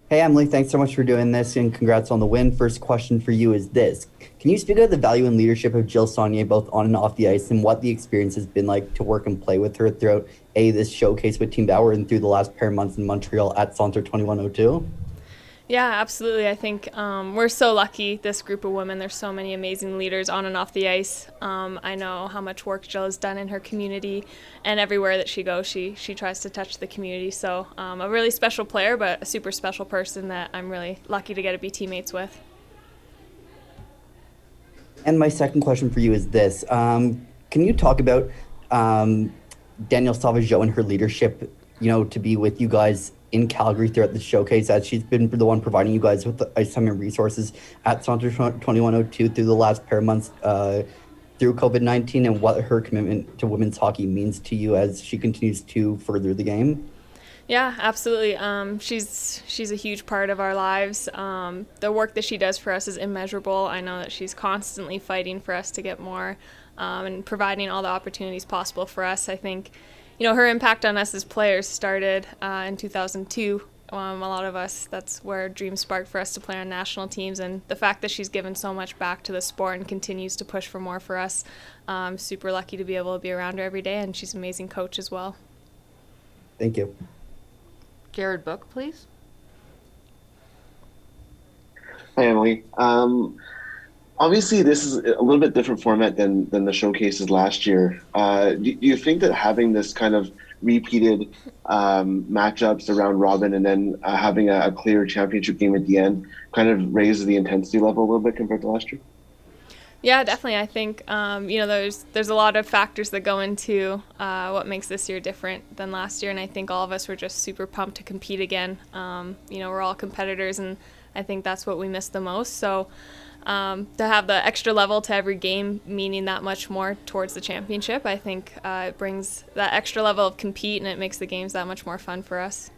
Hey, Emily, thanks so much for doing this and congrats on the win. First question for you is this. Can you speak of the value and leadership of Jill Saunier both on and off the ice and what the experience has been like to work and play with her throughout this showcase with Team Bauer and through the last pair of months in Montreal at Centre 2102? Yeah, absolutely. I think we're so lucky, this group of women. There's so many amazing leaders on and off the ice. I know how much work Jill has done in her community, and everywhere that she goes, she tries to touch the community. So a really special player, but a super special person that I'm really lucky to get to be teammates with. And my second question for you is this. Can you talk about um, Danielle Sauvageau and her leadership, to be with you guys in Calgary throughout the showcase as she's been the one providing you guys with the ice time and resources at Centre 2102 through the last pair of months through COVID-19 and what her commitment to women's hockey means to you as she continues to further the game? Yeah, absolutely. She's a huge part of our lives. The work that she does for us is immeasurable. I know that she's constantly fighting for us to get more, and providing all the opportunities possible for us. I think, her impact on us as players started in 2002. A lot of us, that's where dreams sparked for us to play on national teams, and the fact that she's given so much back to the sport and continues to push for more for us. I'm super lucky to be able to be around her every day, and she's an amazing coach as well. Thank you. Jared Book, please. Hi, Emily. Obviously, this is a little bit different format than the showcases last year. Do you think that having this kind of repeated matchups around Robin and then having a clear championship game at the end kind of raises the intensity level a little bit compared to last year? Yeah, definitely. I think there's a lot of factors that go into what makes this year different than last year, and I think all of us were just super pumped to compete again. We're all competitors, and I think that's what we miss the most. So to have the extra level to every game, meaning that much more towards the championship, I think it brings that extra level of compete, and it makes the games that much more fun for us.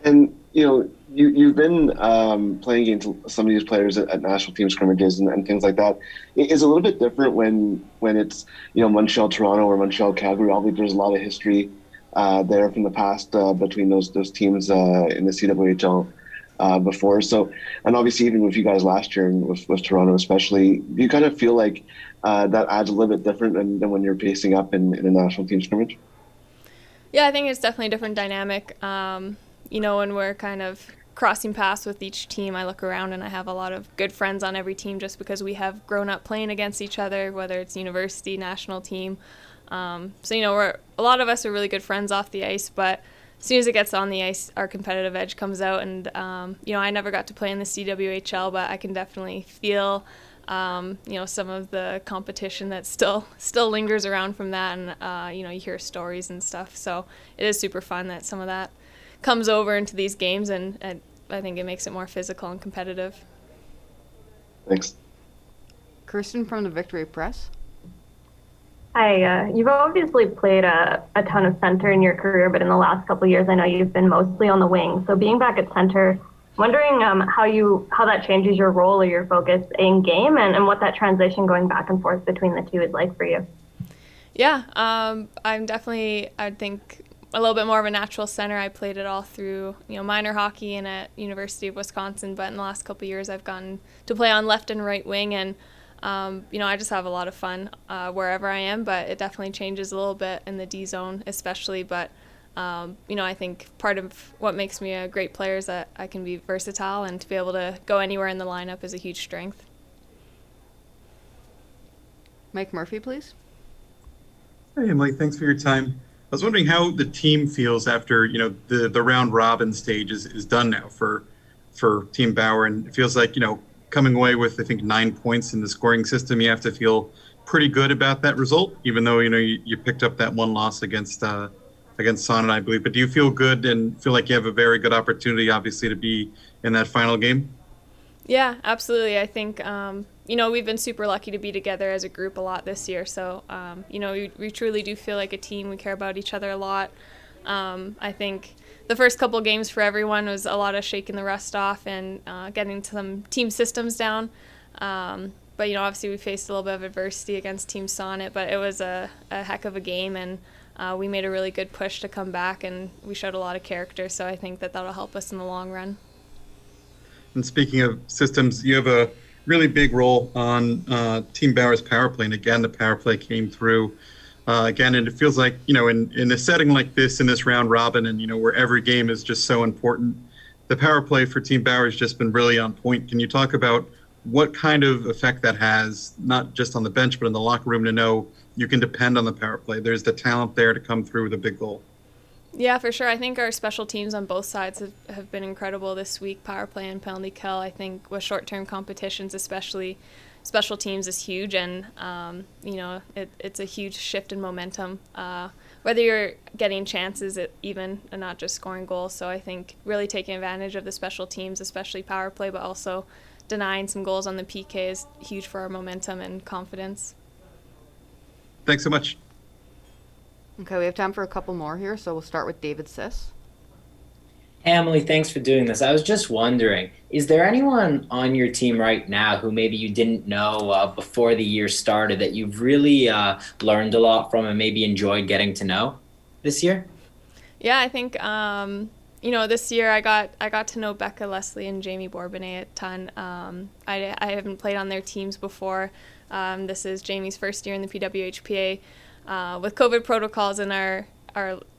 And you've been playing against some of these players at national team scrimmages and things like that. It is a little bit different when it's Montreal Toronto or Montreal Calgary. Obviously, there's a lot of history there from the past between those teams in the CWHL before. So, and obviously even with you guys last year and with Toronto especially, do you kind of feel like that adds a little bit different than when you're facing up in a national team scrimmage? Yeah, I think it's definitely a different dynamic. When we're kind of crossing paths with each team, I look around and I have a lot of good friends on every team just because we have grown up playing against each other, whether it's university, national team. We're a lot of us are really good friends off the ice, but as soon as it gets on the ice, our competitive edge comes out. And I never got to play in the CWHL, but I can definitely feel some of the competition that still lingers around from that, and you hear stories and stuff. So it is super fun that some of that comes over into these games, and I think it makes it more physical and competitive. Thanks. Kirsten from the Victory Press. Hi, you've obviously played a ton of center in your career, but in the last couple of years, I know you've been mostly on the wing. So being back at center, wondering how that changes your role or your focus in game, and what that transition going back and forth between the two is like for you. Yeah, I'm definitely, I think, a little bit more of a natural center. I played it all through, minor hockey and at University of Wisconsin, but in the last couple of years I've gotten to play on left and right wing, and I just have a lot of fun wherever I am, but it definitely changes a little bit in the D zone especially, but I think part of what makes me a great player is that I can be versatile, and to be able to go anywhere in the lineup is a huge strength. Mike Murphy, please. Hey, Emily, thanks for your time. I was wondering how the team feels after, the round robin stage is done now for Team Bauer. And it feels like, coming away with, I think, 9 points in the scoring system, you have to feel pretty good about that result, even though, you picked up that one loss against Sonnet, I believe. But do you feel good and feel like you have a very good opportunity, obviously, to be in that final game? Yeah, absolutely. I think, we've been super lucky to be together as a group a lot this year. So, we truly do feel like a team. We care about each other a lot. I think the first couple games for everyone was a lot of shaking the rust off and getting some team systems down. But, obviously we faced a little bit of adversity against Team Sonnet, but it was a heck of a game. And, we made a really good push to come back, and we showed a lot of character. So I think that that'll help us in the long run. And speaking of systems, you have a really big role on Team Bauer's power play. And again, the power play came through again, and it feels like, in a setting like this, in this round robin, and, where every game is just so important, the power play for Team Bauer has just been really on point. Can you talk about what kind of effect that has, not just on the bench, but in the locker room, to know you can depend on the power play? There's the talent there to come through with a big goal. Yeah, for sure. I think our special teams on both sides have been incredible this week, power play and penalty kill. I think with short-term competitions, especially, special teams is huge, and it's a huge shift in momentum. Whether you're getting chances even and not just scoring goals. So I think really taking advantage of the special teams, especially power play, but also denying some goals on the PK is huge for our momentum and confidence. Thanks so much. Okay, we have time for a couple more here, so we'll start with David Siss. Hey, Emily, thanks for doing this. I was just wondering, is there anyone on your team right now who maybe you didn't know before the year started that you've really learned a lot from and maybe enjoyed getting to know this year? Yeah, I think this year I got to know Becca Leslie and Jamie Bourbonnais a ton. I haven't played on their teams before. This is Jamie's first year in the PWHPA. With COVID protocols in our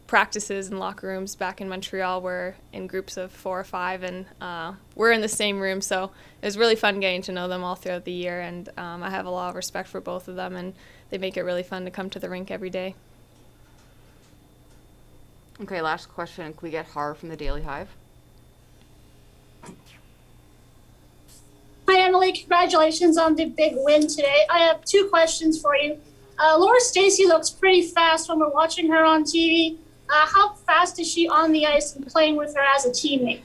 practices and locker rooms back in Montreal, we're in groups of 4 or 5, and we're in the same room. So it was really fun getting to know them all throughout the year, and I have a lot of respect for both of them, and they make it really fun to come to the rink every day. Okay, last question. Can we get Har from the Daily Hive? Hi, Emily. Congratulations on the big win today. I have 2 questions for you. Laura Stacey looks pretty fast when we're watching her on TV. How fast is she on the ice and playing with her as a teammate?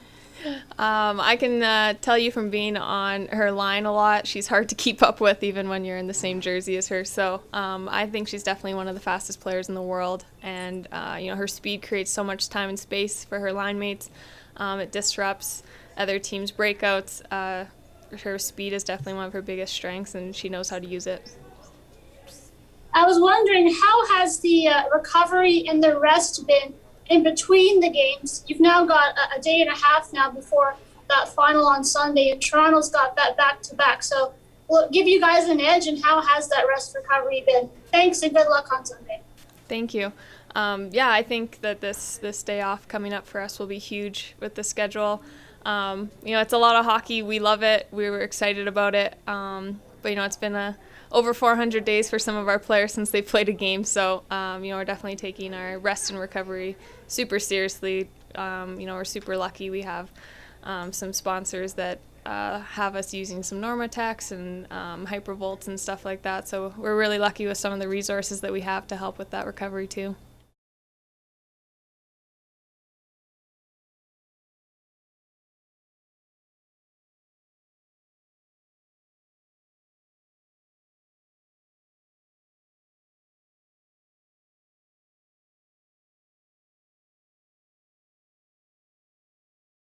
I can tell you from being on her line a lot, she's hard to keep up with even when you're in the same jersey as her. So I think she's definitely one of the fastest players in the world. And, her speed creates so much time and space for her line mates. It disrupts other teams' breakouts. Her speed is definitely one of her biggest strengths, and she knows how to use it. I was wondering, how has the recovery and the rest been in between the games? You've now got a day and a half now before that final on Sunday, and Toronto's got that back-to-back. So will it give you guys an edge, and how has that rest recovery been? Thanks, and good luck on Sunday. Thank you. I think that this day off coming up for us will be huge with the schedule. It's a lot of hockey. We love it. We were excited about it. But it's been over 400 days for some of our players since they played a game. So, we're definitely taking our rest and recovery super seriously. We're super lucky. We have some sponsors that have us using some Normatex and Hypervolts and stuff like that. So we're really lucky with some of the resources that we have to help with that recovery too.